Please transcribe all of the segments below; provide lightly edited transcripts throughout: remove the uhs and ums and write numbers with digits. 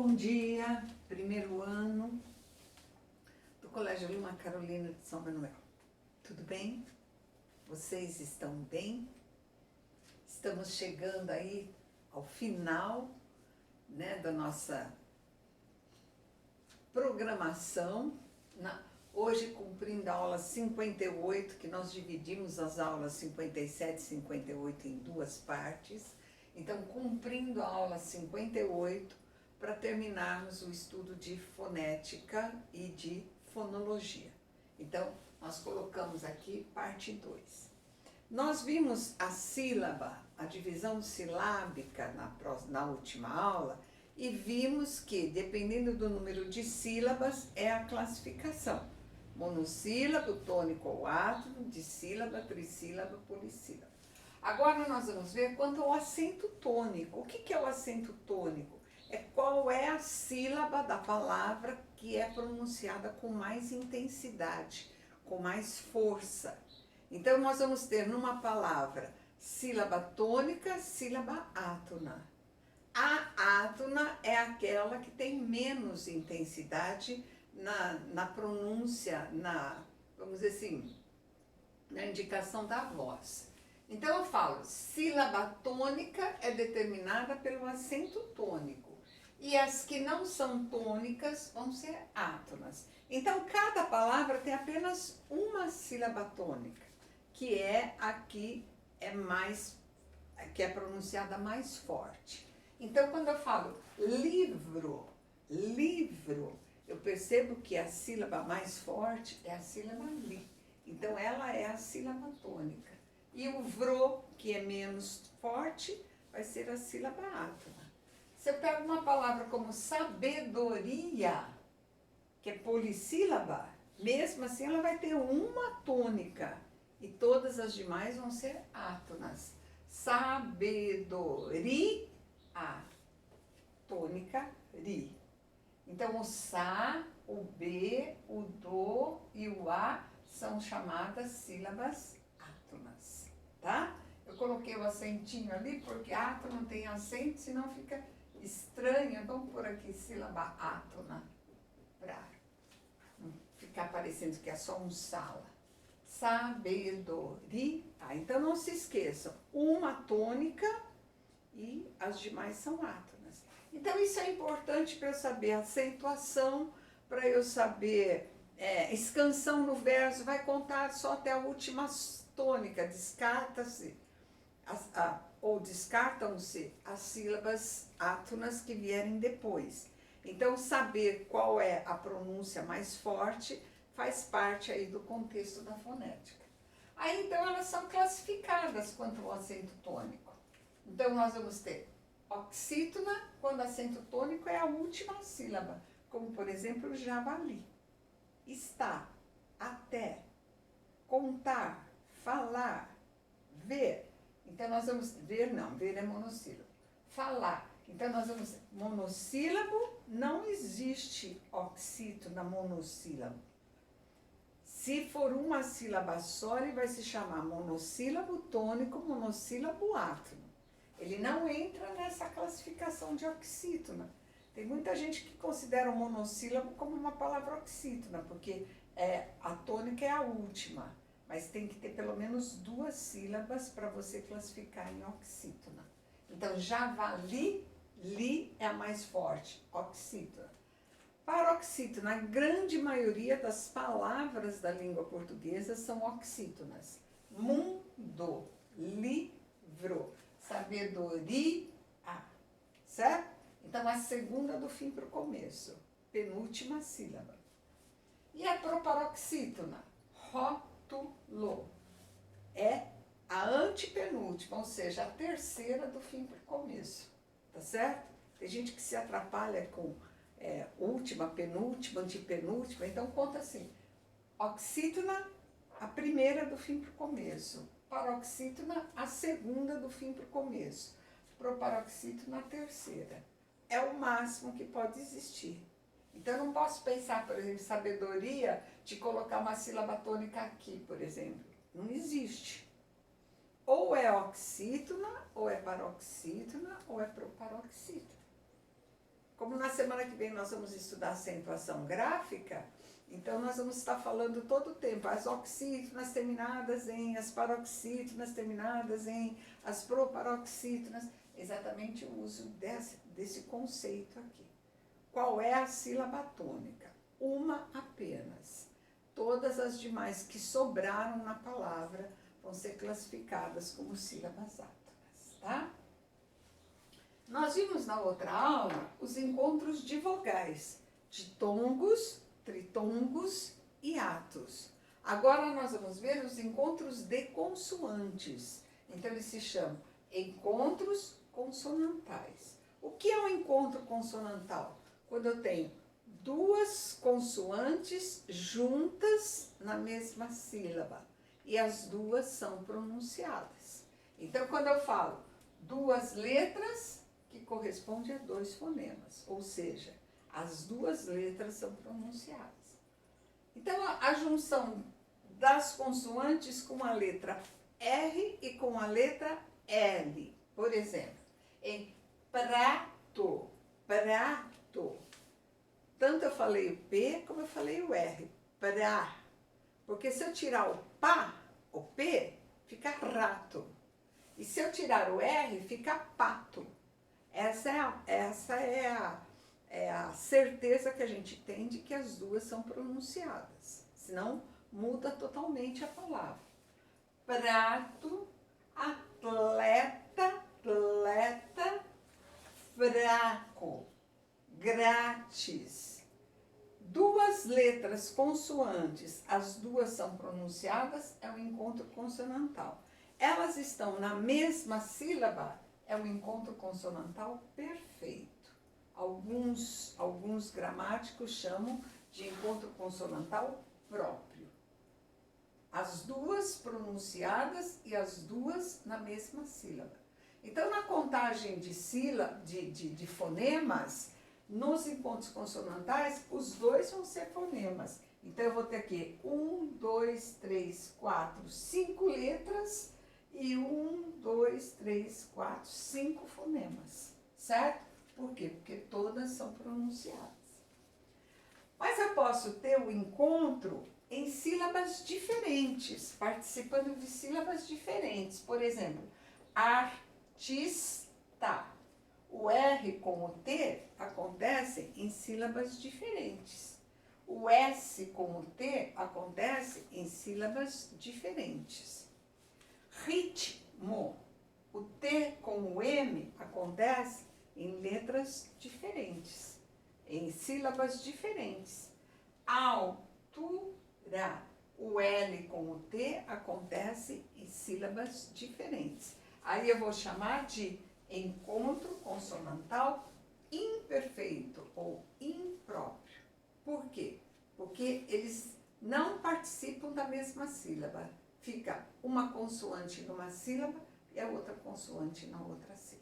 Bom dia, primeiro ano do Colégio Lima Carolina de São Manuel. Tudo bem? Vocês estão bem? Estamos chegando aí ao final, da nossa programação, hoje cumprindo a aula 58, que nós dividimos as aulas 57 e 58 em duas partes. Então, cumprindo a aula 58, para terminarmos o estudo de fonética e de fonologia. Então, nós colocamos aqui parte 2. Nós vimos a sílaba, a divisão silábica na última aula, e vimos que, dependendo do número de sílabas, é a classificação. Monossílabo, tônico ou átono, dissílaba, trissílaba, polissílaba. Agora nós vamos ver quanto ao acento tônico. O que é o acento tônico? É qual é a sílaba da palavra que é pronunciada com mais intensidade, com mais força. Então, nós vamos ter numa palavra sílaba tônica, sílaba átona. A átona é aquela que tem menos intensidade na pronúncia, vamos dizer assim, na indicação da voz. Então, eu falo, sílaba tônica é determinada pelo acento tônico. E as que não são tônicas vão ser átonas. Então, cada palavra tem apenas uma sílaba tônica, que é a que é pronunciada mais forte. Então, quando eu falo livro, eu percebo que a sílaba mais forte é a sílaba li. Então, ela é a sílaba tônica. E o vro, que é menos forte, vai ser a sílaba átona. Se eu pego uma palavra como sabedoria, que é polissílaba, mesmo assim ela vai ter uma tônica e todas as demais vão ser átonas. Sabedoria, tônica, ri. Então o sa, o b, o do e o a são chamadas sílabas átonas, tá? Eu coloquei o acentinho ali porque átono não tem acento, senão fica estranho. Vamos por aqui sílaba átona, para não ficar parecendo que é só um sala. Sabedoria. Então não se esqueçam, uma tônica e as demais são átonas. Então isso é importante para eu saber acentuação, para eu saber escansão no verso, vai contar só até a última tônica, descarta-se ou descartam-se as sílabas átonas que vierem depois. Então, saber qual é a pronúncia mais forte faz parte aí do contexto da fonética. Aí, então, elas são classificadas quanto ao acento tônico. Então, nós vamos ter oxítona, quando acento tônico é a última sílaba, como, por exemplo, javali. Está, até, contar, falar, ver. Então, nós vamos ver é monossílabo. Falar. Então, nós vamos... Monossílabo, não existe oxítona monossílabo. Se for uma sílaba só, ele vai se chamar monossílabo tônico, monossílabo átono. Ele não entra nessa classificação de oxítona. Tem muita gente que considera o monossílabo como uma palavra oxítona, porque a tônica é a última. Mas tem que ter pelo menos duas sílabas para você classificar em oxítona. Então, javali, li é a mais forte, oxítona. Paroxítona, a grande maioria das palavras da língua portuguesa são oxítonas. Mundo, livro, sabedoria, certo? Então, a segunda do fim para o começo, penúltima sílaba. E a proparoxítona, rótulo, é a antepenúltima, ou seja, a terceira do fim para o começo, tá certo? Tem gente que se atrapalha com última, penúltima, antepenúltima, então conta assim, oxítona, a primeira do fim para o começo, paroxítona, a segunda do fim para o começo, proparoxítona, a terceira. É o máximo que pode existir. Então, eu não posso pensar, por exemplo, sabedoria, de colocar uma sílaba tônica aqui, por exemplo. Não existe. Ou é oxítona, ou é paroxítona, ou é proparoxítona. Como Como na semana que vem nós vamos estudar acentuação gráfica, então nós vamos estar falando todo o tempo as oxítonas terminadas em, as paroxítonas terminadas em, as proparoxítonas, exatamente o uso desse conceito aqui. Qual é a sílaba tônica? Uma apenas. Todas as demais que sobraram na palavra vão ser classificadas como sílabas átonas, tá? Nós vimos na outra aula os encontros de vogais, ditongos, tritongos e atos. Agora nós vamos ver os encontros de consoantes. Então eles se chamam encontros consonantais. O que é um encontro consonantal? Quando eu tenho duas consoantes juntas na mesma sílaba e as duas são pronunciadas. Então, quando eu falo duas letras que correspondem a dois fonemas, ou seja, as duas letras são pronunciadas. Então, a junção das consoantes com a letra R e com a letra L, por exemplo, em prato, prato. Tanto eu falei o P como eu falei o R, pra. Porque se eu tirar o pá, o P, fica rato. E se eu tirar o R, fica pato. Essa é a certeza que a gente tem de que as duas são pronunciadas. Senão, muda totalmente a palavra. Prato, atleta, atleta, fraco, grátis. Duas letras consoantes, as duas são pronunciadas, é um encontro consonantal. Elas estão na mesma sílaba, é um encontro consonantal perfeito. Alguns gramáticos chamam de encontro consonantal próprio. As duas pronunciadas e as duas na mesma sílaba. Então, na contagem de fonemas, nos encontros consonantais, os dois vão ser fonemas. Então, eu vou ter aqui 1, 2, 3, 4, 5 letras e 1, 2, 3, 4, 5 fonemas, certo? Por quê? Porque todas são pronunciadas. Mas eu posso ter o encontro em sílabas diferentes, participando de sílabas diferentes. Por exemplo, artista. O R com o T acontece em sílabas diferentes. O S com o T acontece em sílabas diferentes. Ritmo. O T com o M acontece em letras diferentes, em sílabas diferentes. Altura. O L com o T acontece em sílabas diferentes. Aí eu vou chamar de encontro consonantal imperfeito ou impróprio. Por quê? Porque eles não participam da mesma sílaba. Fica uma consoante numa sílaba e a outra consoante na outra sílaba.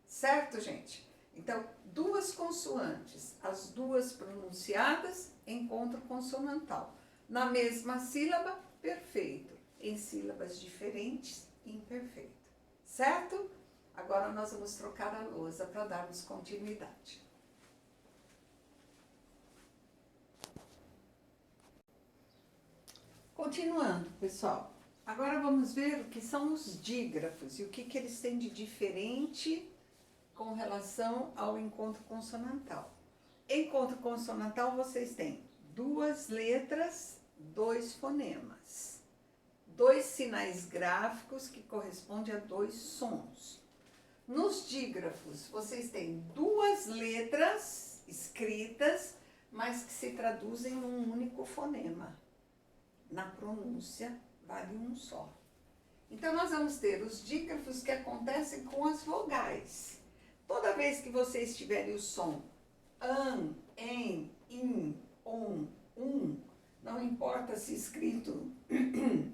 Certo, gente? Então, duas consoantes, as duas pronunciadas, encontro consonantal. Na mesma sílaba, perfeito. Em sílabas diferentes, imperfeito. Certo? Agora nós vamos trocar a lousa para darmos continuidade. Continuando, pessoal. Agora vamos ver o que são os dígrafos e o que eles têm de diferente com relação ao encontro consonantal. Encontro consonantal, vocês têm duas letras, dois fonemas. Dois sinais gráficos que correspondem a dois sons. Nos dígrafos, vocês têm duas letras escritas, mas que se traduzem num único fonema. Na pronúncia, vale um só. Então, nós vamos ter os dígrafos que acontecem com as vogais. Toda vez que vocês tiverem o som an, em, in, on, não importa se escrito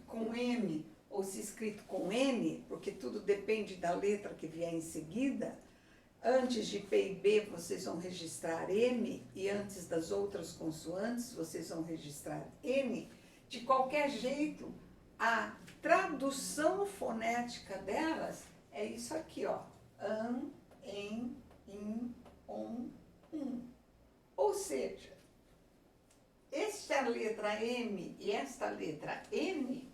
com M ou se escrito com N, porque tudo depende da letra que vier em seguida. Antes de P e B, vocês vão registrar M, e antes das outras consoantes, vocês vão registrar N. De qualquer jeito, a tradução fonética delas é isso aqui, ó. An, em, in, on, seja, esta letra M e esta letra N,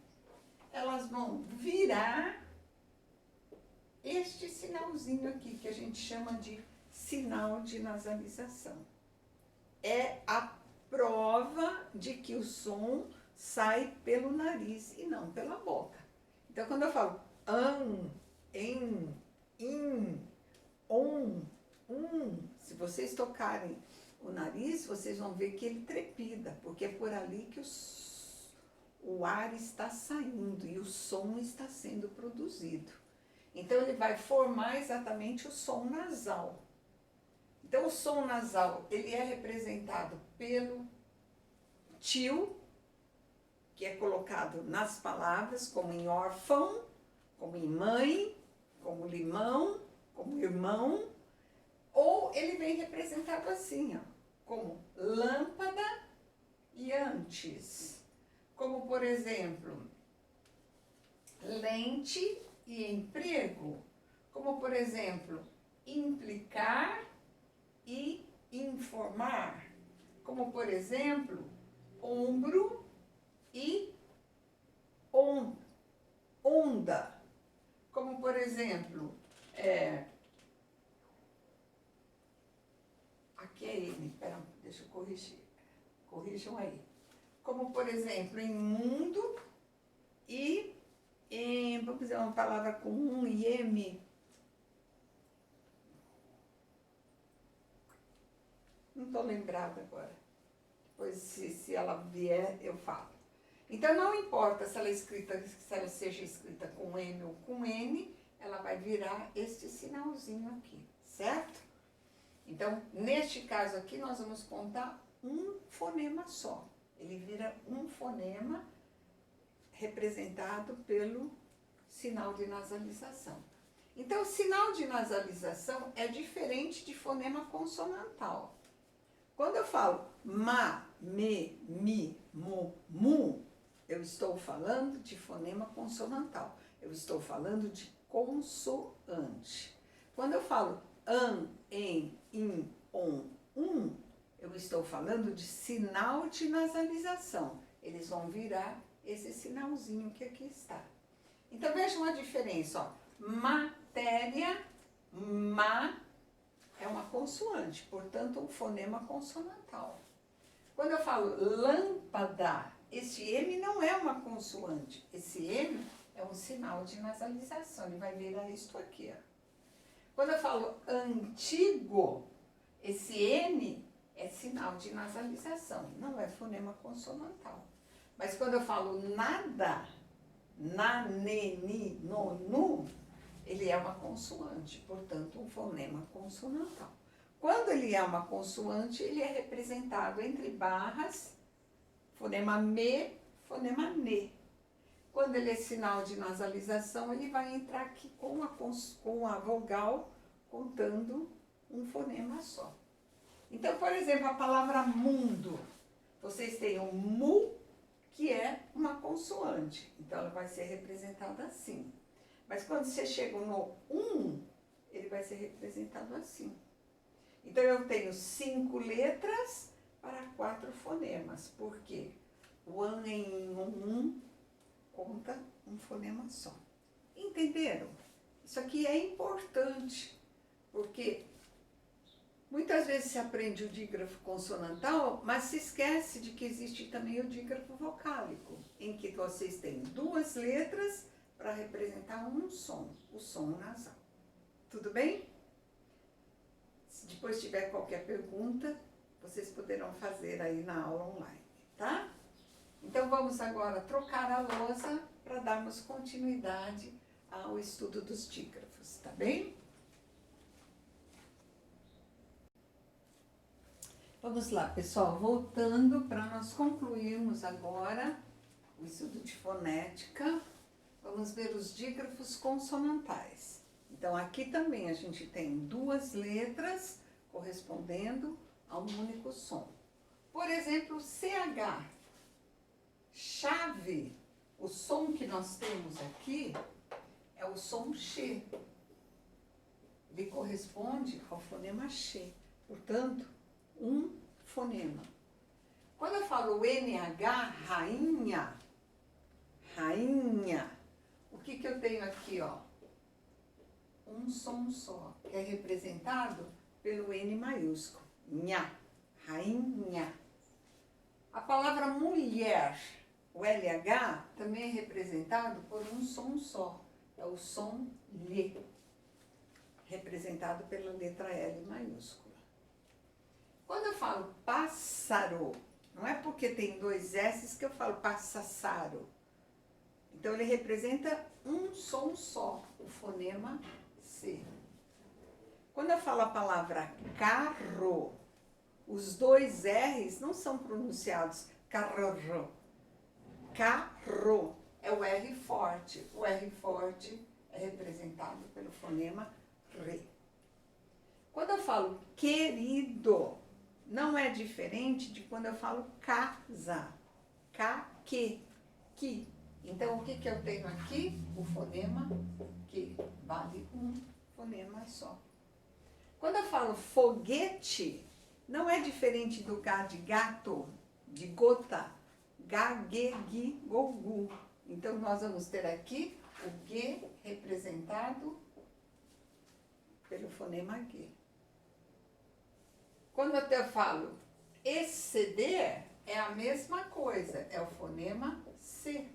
elas vão virar este sinalzinho aqui, que a gente chama de sinal de nasalização. É a prova de que o som sai pelo nariz e não pela boca. Então, quando eu falo em, in, on, se vocês tocarem o nariz, vocês vão ver que ele trepida, porque é por ali que o ar está saindo e o som está sendo produzido. Então, ele vai formar exatamente o som nasal. Então, o som nasal, ele é representado pelo til, que é colocado nas palavras, como em órfão, como em mãe, como limão, como irmão, ou ele vem representado assim, ó, como lâmpada e antes. Como, por exemplo, lente e emprego. Como, por exemplo, implicar e informar. Como, por exemplo, ombro e onda. Como, por exemplo, aqui é N, pera, deixa eu corrigir. Corrijam aí. Como, por exemplo, imundo e, vamos dizer uma palavra com e M. Não estou lembrada agora. Depois, se ela vier, eu falo. Então, não importa se ela seja escrita com M ou com N, ela vai virar este sinalzinho aqui, certo? Então, neste caso aqui, nós vamos contar um fonema só. Ele vira um fonema representado pelo sinal de nasalização. Então, o sinal de nasalização é diferente de fonema consonantal. Quando eu falo ma, me, mi, mo, mu, eu estou falando de fonema consonantal. Eu estou falando de consoante. Quando eu falo em, in, on, eu estou falando de sinal de nasalização. Eles vão virar esse sinalzinho que aqui está. Então, vejam a diferença, ó. Matéria, ma, é uma consoante, portanto, um fonema consonantal. Quando eu falo lâmpada, esse M não é uma consoante. Esse M é um sinal de nasalização. Ele vai virar isto aqui, ó. Quando eu falo antigo, esse N é sinal de nasalização, não é fonema consonantal. Mas quando eu falo nada, na, ne, ni, no, nu, ele é uma consoante, portanto, um fonema consonantal. Quando ele é uma consoante, ele é representado entre barras, fonema me, fonema ne. Quando ele é sinal de nasalização, ele vai entrar aqui com a vogal, contando um fonema só. Então, por exemplo, a palavra mundo. Vocês têm o mu, que é uma consoante. Então, ela vai ser representada assim. Mas quando você chega no ele vai ser representado assim. Então, eu tenho 5 letras para 4 fonemas. Por quê? O an em conta um fonema só. Entenderam? Isso aqui é importante, porque muitas vezes se aprende o dígrafo consonantal, mas se esquece de que existe também o dígrafo vocálico, em que vocês têm 2 letras para representar um som, o som nasal. Tudo bem? Se depois tiver qualquer pergunta, vocês poderão fazer aí na aula online, tá? Então, vamos agora trocar a lousa para darmos continuidade ao estudo dos dígrafos, tá bem? Vamos lá, pessoal, voltando para nós concluirmos agora o estudo de fonética, vamos ver os dígrafos consonantais. Então, aqui também a gente tem 2 letras correspondendo a um único som. Por exemplo, CH, chave, o som que nós temos aqui é o som X. Ele corresponde ao fonema X. Portanto, um fonema. Quando eu falo NH, rainha, rainha, o que eu tenho aqui, ó? Um som só, que é representado pelo N maiúsculo. Nha, rainha. A palavra mulher, o LH, também é representado por um som só. É o som Lhe, representado pela letra L maiúscula. Quando eu falo pássaro, não é porque tem dois S's que eu falo passassaro. Então ele representa um som só, o fonema C. Quando eu falo a palavra carro, os dois R's não são pronunciados carro. Carro é o R forte. O R forte é representado pelo fonema Re. Quando eu falo querido, não é diferente de quando eu falo casa. Que. Então, o que eu tenho aqui? O fonema que vale um fonema só. Quando eu falo foguete, não é diferente do G de gato, de gota, G, G, Gi, Go, Gu. Então, nós vamos ter aqui o G representado pelo fonema G. Quando eu falo exceder, é a mesma coisa, é o fonema C.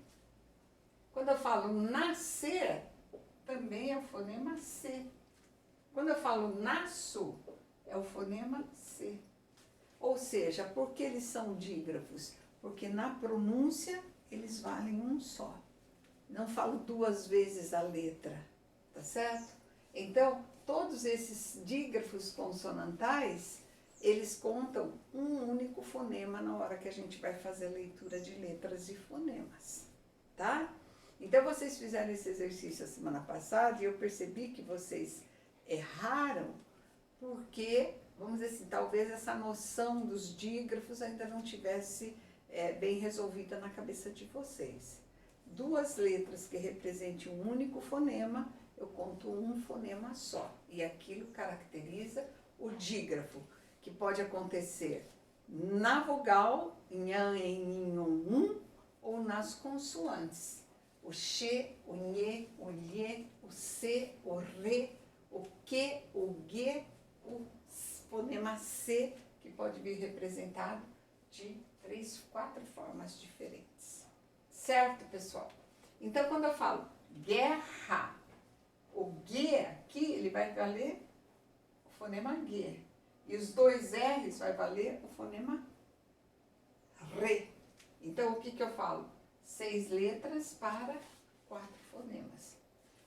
Quando eu falo nascer, também é o fonema C. Quando eu falo nasço, é o fonema C. Ou seja, por que eles são dígrafos? Porque na pronúncia eles valem um só. Não falo duas vezes a letra, tá certo? Então, todos esses dígrafos consonantais, eles contam um único fonema na hora que a gente vai fazer a leitura de letras e fonemas, tá? Então, vocês fizeram esse exercício a semana passada e eu percebi que vocês erraram porque, vamos dizer assim, talvez essa noção dos dígrafos ainda não tivesse bem resolvida na cabeça de vocês. Duas letras que representem um único fonema, eu conto um fonema só. E aquilo caracteriza o dígrafo, que pode acontecer na vogal, nhan, em, ou nas consoantes. O X, o Nhe, o Lhe, o C, o Re, o Que, o Gue, o fonema C, que pode vir representado de 3, 4 formas diferentes. Certo, pessoal? Então, quando eu falo guerra, o Gue aqui, ele vai valer o fonema Gue. E os dois R's vai valer o fonema Re. Então, o que eu falo? 6 letras para 4 fonemas.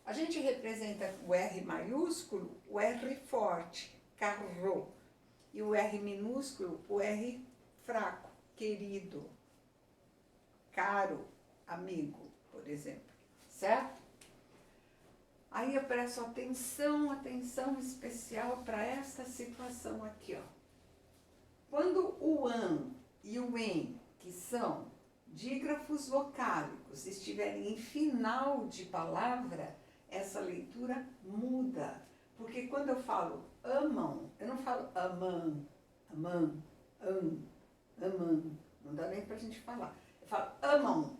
A gente representa o R maiúsculo, o R forte, carro. E o R minúsculo, o R fraco, querido, caro, amigo, por exemplo. Certo? Aí eu presto atenção especial para essa situação aqui, ó. Quando o an e o en, que são dígrafos vocálicos, estiverem em final de palavra, essa leitura muda. Porque quando eu falo amam, eu não falo amam, não dá nem pra gente falar. Eu falo amam.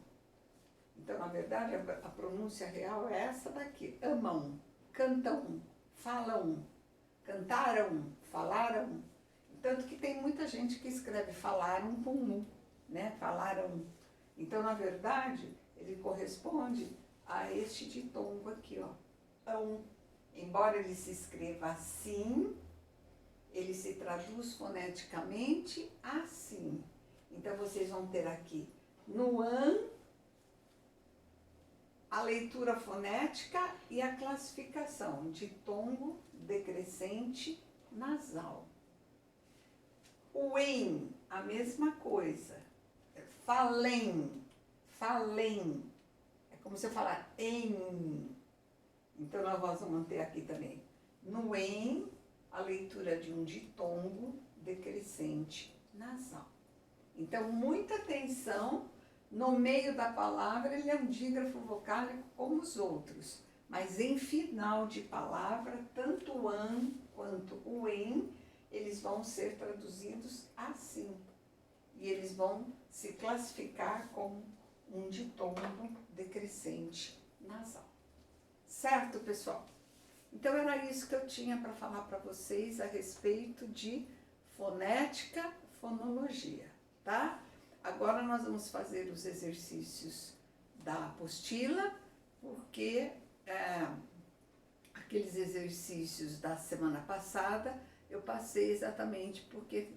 Então, na verdade, a pronúncia real é essa daqui. Amam, cantam, falam, cantaram, falaram. Tanto que tem muita gente que escreve falaram com nu, né? Falaram. Então, na verdade, ele corresponde a este ditongo aqui, ó. Embora ele se escreva assim, ele se traduz foneticamente assim. Então, vocês vão ter aqui no an a leitura fonética e a classificação de ditongo, decrescente, nasal. O em, a mesma coisa. Falem. É como se eu falar em. Então, nós vamos manter aqui também. No em, a leitura de um ditongo decrescente nasal. Então, muita atenção. No meio da palavra, ele é um dígrafo vocálico como os outros. Mas em final de palavra, tanto o an quanto o en, eles vão ser traduzidos assim. E eles vão se classificar como um ditongo decrescente nasal. Certo, pessoal? Então era isso que eu tinha para falar para vocês a respeito de fonética, fonologia, tá? Agora nós vamos fazer os exercícios da apostila, porque aqueles exercícios da semana passada eu passei exatamente porque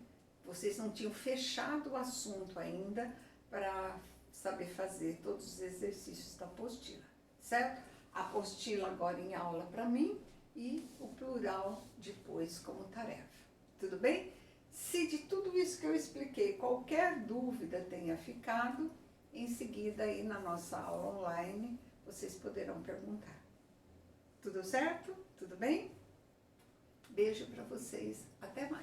vocês não tinham fechado o assunto ainda para saber fazer todos os exercícios da apostila, certo? A apostila agora em aula para mim e o plural depois como tarefa. Tudo bem? Se de tudo isso que eu expliquei qualquer dúvida tenha ficado, em seguida aí na nossa aula online vocês poderão perguntar. Tudo certo? Tudo bem? Beijo para vocês. Até mais.